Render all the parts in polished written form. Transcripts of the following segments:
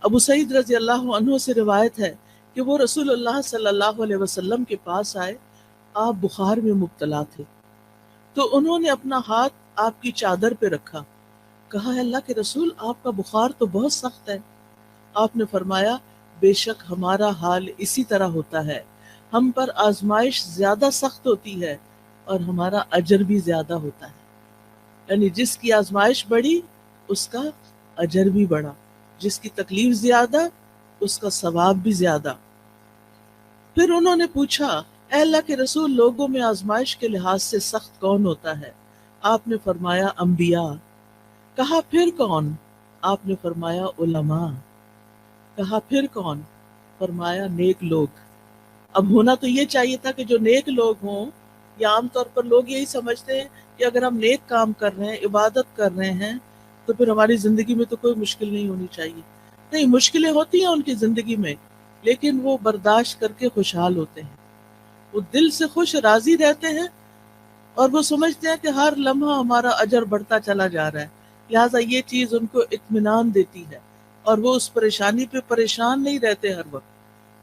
ابو سعید رضی اللہ عنہ سے روایت ہے کہ وہ رسول اللہ صلی اللہ علیہ وسلم کے پاس آئے، آپ بخار میں مبتلا تھے، تو انہوں نے اپنا ہاتھ آپ کی چادر پہ رکھا، کہا ہے اللہ کے رسول آپ کا بخار تو بہت سخت ہے۔ آپ نے فرمایا بے شک ہمارا حال اسی طرح ہوتا ہے، ہم پر آزمائش زیادہ سخت ہوتی ہے اور ہمارا اجر بھی زیادہ ہوتا ہے، یعنی جس کی آزمائش بڑھی اس کا اجر بھی بڑھا، جس کی تکلیف زیادہ اس کا ثواب بھی زیادہ۔ پھر انہوں نے پوچھا اے اللہ کے رسول لوگوں میں آزمائش کے لحاظ سے سخت کون ہوتا ہے؟ آپ نے فرمایا انبیاء۔ کہا پھر کون؟ آپ نے فرمایا علماء۔ کہا پھر کون؟ فرمایا نیک لوگ۔ اب ہونا تو یہ چاہیے تھا کہ جو نیک لوگ ہوں، یا عام طور پر لوگ یہی سمجھتے ہیں کہ اگر ہم نیک کام کر رہے ہیں، عبادت کر رہے ہیں، تو پھر ہماری زندگی میں تو کوئی مشکل نہیں ہونی چاہیے۔ نہیں، مشکلیں ہوتی ہیں ان کی زندگی میں، لیکن وہ برداشت کر کے خوشحال ہوتے ہیں، وہ دل سے خوش راضی رہتے ہیں، اور وہ سمجھتے ہیں کہ ہر لمحہ ہمارا اجر بڑھتا چلا جا رہا ہے، لہٰذا یہ چیز ان کو اطمینان دیتی ہے، اور وہ اس پریشانی پہ پریشان نہیں رہتے ہر وقت،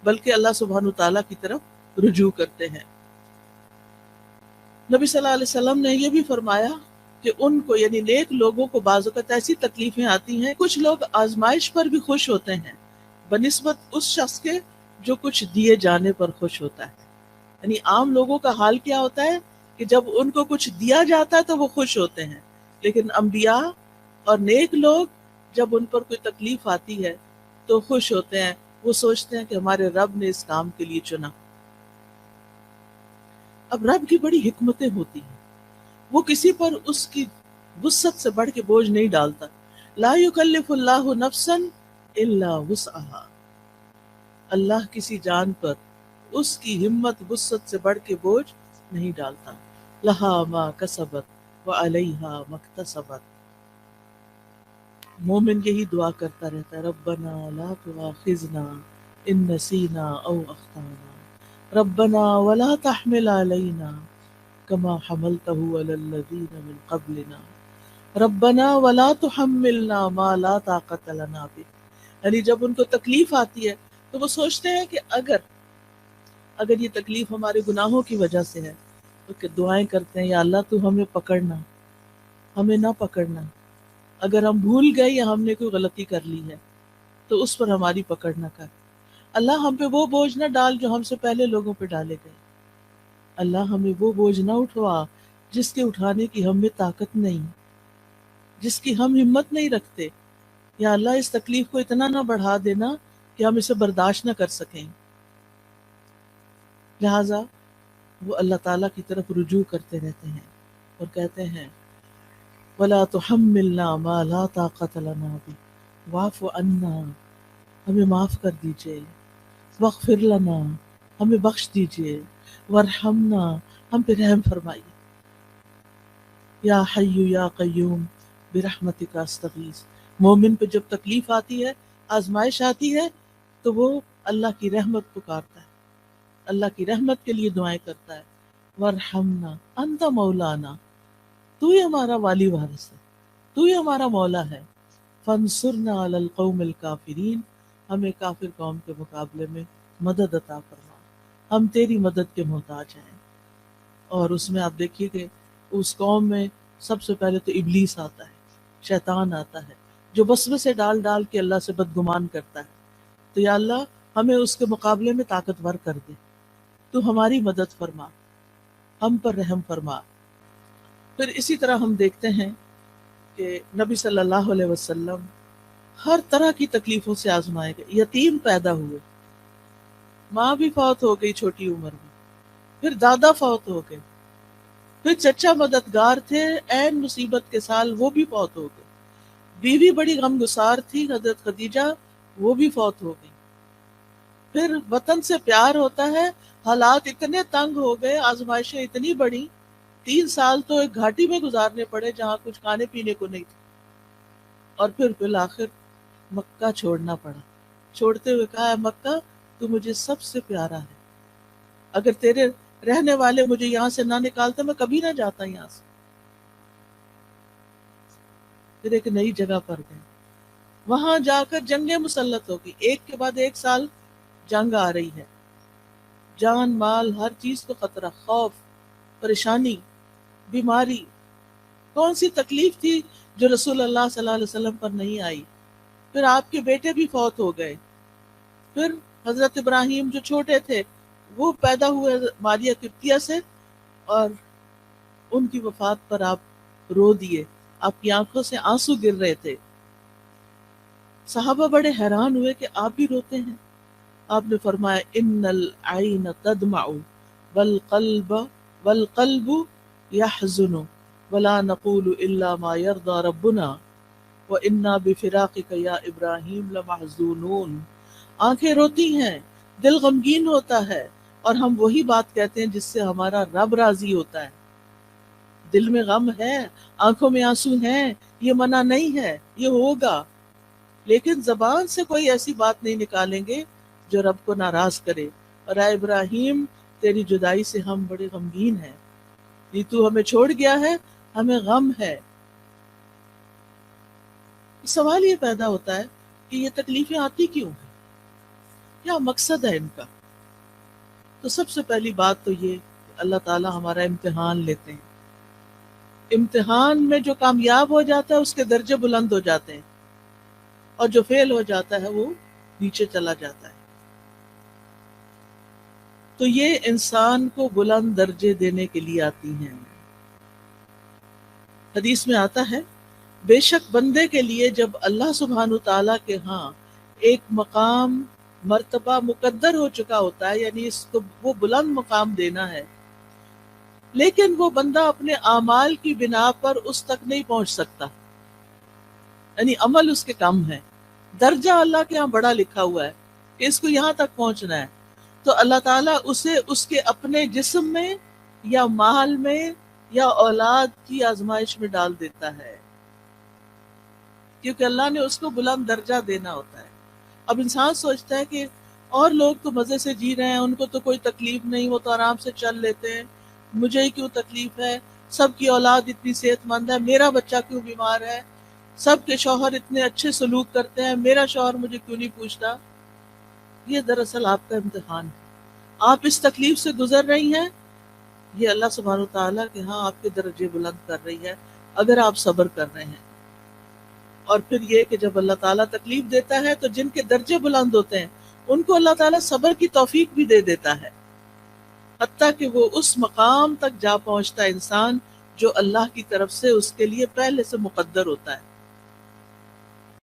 بلکہ اللہ سبحانہ تعالیٰ کی طرف رجوع کرتے ہیں۔ نبی صلی اللہ علیہ وسلم نے یہ بھی فرمایا کہ ان کو یعنی نیک لوگوں کو بعض اوقات ایسی تکلیفیں آتی ہیں، کچھ لوگ آزمائش پر بھی خوش ہوتے ہیں بنسبت اس شخص کے جو کچھ دیے جانے پر خوش ہوتا ہے۔ یعنی عام لوگوں کا حال کیا ہوتا ہے کہ جب ان کو کچھ دیا جاتا ہے تو وہ خوش ہوتے ہیں، لیکن انبیاء اور نیک لوگ جب ان پر کوئی تکلیف آتی ہے تو خوش ہوتے ہیں، وہ سوچتے ہیں کہ ہمارے رب نے اس کام کے لیے چنا۔ اب رب کی بڑی حکمتیں ہوتی ہیں، وہ کسی پر اس کی وسعت سے بڑھ کے بوجھ نہیں ڈالتا۔ لا یکلف اللہ نفسا الا وسعها، اللہ کسی جان پر اس کی ہمت وسعت سے بڑھ کے بوجھ نہیں ڈالتا۔ لہا ما کسبت وعلیہا ما اکتسبت، مومن یہی دعا کرتا رہتا ہے ربنا لا تؤاخذنا ان نسینا او اخطانا ربنا ولا تحمل علینا كما حملته على الذين من قبلنا ربنا ولا تحملنا ما لا طاقت لنا به۔ یعنی جب ان کو تکلیف آتی ہے تو وہ سوچتے ہیں کہ اگر یہ تکلیف ہمارے گناہوں کی وجہ سے ہے تو کہ دعائیں کرتے ہیں یا اللہ تو ہمیں پکڑنا، ہمیں نہ پکڑنا، اگر ہم بھول گئے یا ہم نے کوئی غلطی کر لی ہے تو اس پر ہماری پکڑ نہ کر، اللہ ہم پہ وہ بوجھ نہ ڈال جو ہم سے پہلے لوگوں پہ ڈالے گئے، اللہ ہمیں وہ بوجھ نہ اٹھوا جس کے اٹھانے کی ہم میں طاقت نہیں، جس کی ہم ہمت نہیں رکھتے، یا اللہ اس تکلیف کو اتنا نہ بڑھا دینا کہ ہم اسے برداشت نہ کر سکیں۔ لہٰذا وہ اللہ تعالیٰ کی طرف رجوع کرتے رہتے ہیں اور کہتے ہیں وَلَا تُحَمِّلْنَا مَا لَا طَاقَةَ لَنَا بِهِ وَاعْفُ عَنَّا، ہمیں معاف کر دیجئے، وَاغْفِرْ لَنَا، ہمیں بخش دیجئے، وَارْحَمْنَا، ہم پہ رحم فرمائیے، یا حی یا قیوم برحمتک استغیث۔ مومن پہ جب تکلیف آتی ہے، آزمائش آتی ہے، تو وہ اللہ کی رحمت پکارتا ہے، اللہ کی رحمت کے لیے دعائیں کرتا ہے، وارحمنا انت مولانا، تو ہی ہمارا والی وارث ہے، تو ہی ہمارا مولا ہے، فانصرنا علی القوم الکافرین، ہمیں کافر قوم کے مقابلے میں مدد عطا فرما، ہم تیری مدد کے محتاج ہیں۔ اور اس میں آپ دیکھیے کہ اس قوم میں سب سے پہلے تو ابلیس آتا ہے، شیطان آتا ہے، جو وسوسے ڈال ڈال کے اللہ سے بدگمان کرتا ہے، تو یا اللہ ہمیں اس کے مقابلے میں طاقتور کر دے، تو ہماری مدد فرما، ہم پر رحم فرما۔ پھر اسی طرح ہم دیکھتے ہیں کہ نبی صلی اللہ علیہ وسلم ہر طرح کی تکلیفوں سے آزمائے گئے، یتیم پیدا ہوئے، ماں بھی فوت ہو گئی چھوٹی عمر میں، پھر دادا فوت ہو گئے، پھر چچا مددگار تھے عین مصیبت کے سال، وہ بھی فوت ہو گئے، بیوی بڑی غمگسار تھی حضرت خدیجہ، وہ بھی فوت ہو گئی، پھر وطن سے پیار ہوتا ہے، حالات اتنے تنگ ہو گئے، آزمائشیں اتنی بڑی، 3 سال تو ایک گھاٹی میں گزارنے پڑے جہاں کچھ کھانے پینے کو نہیں تھا، اور پھر بالآخر مکہ چھوڑنا پڑا، چھوڑتے ہوئے کہا ہے مکہ تو مجھے سب سے پیارا ہے، اگر تیرے رہنے والے مجھے یہاں سے نہ نکالتے میں کبھی نہ جاتا یہاں سے۔ پھر ایک نئی جگہ پر گئے، وہاں جا کر جنگیں مسلط ہوگی، ایک کے بعد ایک سال جنگ آ رہی ہے، جان مال ہر چیز کو خطرہ، خوف، پریشانی، بیماری، کون سی تکلیف تھی جو رسول اللہ صلی اللہ علیہ وسلم پر نہیں آئی؟ پھر آپ کے بیٹے بھی فوت ہو گئے، پھر حضرت ابراہیم جو چھوٹے تھے وہ پیدا ہوئے ماریہ قبطیہ سے، اور ان کی وفات پر آپ رو دیے، آپ کی آنکھوں سے آنسو گر رہے تھے۔ صحابہ بڑے حیران ہوئے کہ آپ بھی روتے ہیں۔ آپ نے فرمایا ان العین تدمع والقلب يحزن ولا نقول الا ما يرضى ربنا وانا بفراقك یا ابراہیم لمحزونون۔ آنکھیں روتی ہیں، دل غمگین ہوتا ہے، اور ہم وہی بات کہتے ہیں جس سے ہمارا رب راضی ہوتا ہے۔ دل میں غم ہے، آنکھوں میں آنسو ہیں، یہ منع نہیں ہے، یہ ہوگا، لیکن زبان سے کوئی ایسی بات نہیں نکالیں گے جو رب کو ناراض کرے۔ اور اے ابراہیم، تیری جدائی سے ہم بڑے غمگین ہیں، یہ تو ہمیں چھوڑ گیا ہے، ہمیں غم ہے۔ سوال یہ پیدا ہوتا ہے کہ یہ تکلیفیں آتی کیوں ہیں؟ کیا مقصد ہے ان کا؟ تو سب سے پہلی بات تو یہ کہ اللہ تعالی ہمارا امتحان لیتے ہیں۔ امتحان میں جو کامیاب ہو جاتا ہے اس کے درجے بلند ہو جاتے ہیں، اور جو فیل ہو جاتا ہے وہ نیچے چلا جاتا ہے۔ تو یہ انسان کو بلند درجے دینے کے لیے آتی ہیں۔ حدیث میں آتا ہے بے شک بندے کے لیے جب اللہ سبحانہ تعالیٰ کے ہاں ایک مقام مرتبہ مقدر ہو چکا ہوتا ہے، یعنی اس کو وہ بلند مقام دینا ہے، لیکن وہ بندہ اپنے اعمال کی بنا پر اس تک نہیں پہنچ سکتا، یعنی عمل اس کے کم ہے، درجہ اللہ کے ہاں بڑا لکھا ہوا ہے کہ اس کو یہاں تک پہنچنا ہے، تو اللہ تعالیٰ اسے اس کے اپنے جسم میں یا مال میں یا اولاد کی آزمائش میں ڈال دیتا ہے، کیونکہ اللہ نے اس کو بلند درجہ دینا ہوتا ہے۔ اب انسان سوچتا ہے کہ اور لوگ تو مزے سے جی رہے ہیں، ان کو تو کوئی تکلیف نہیں، وہ تو آرام سے چل لیتے ہیں، مجھے ہی کیوں تکلیف ہے؟ سب کی اولاد اتنی صحت مند ہے، میرا بچہ کیوں بیمار ہے؟ سب کے شوہر اتنے اچھے سلوک کرتے ہیں، میرا شوہر مجھے کیوں نہیں پوچھتا؟ یہ دراصل آپ کا امتحان ہے۔ آپ اس تکلیف سے گزر رہی ہیں، یہ اللہ سبحانہ وتعالیٰ کے ہاں آپ کے درجے بلند کر رہی ہے اگر آپ صبر کر رہے ہیں۔ اور پھر یہ کہ جب اللہ تعالیٰ تکلیف دیتا ہے تو جن کے درجے بلند ہوتے ہیں ان کو اللہ تعالیٰ صبر کی توفیق بھی دے دیتا ہے، حتیٰ کہ وہ اس مقام تک جا پہنچتا ہے انسان جو اللہ کی طرف سے اس کے لیے پہلے سے مقدر ہوتا ہے۔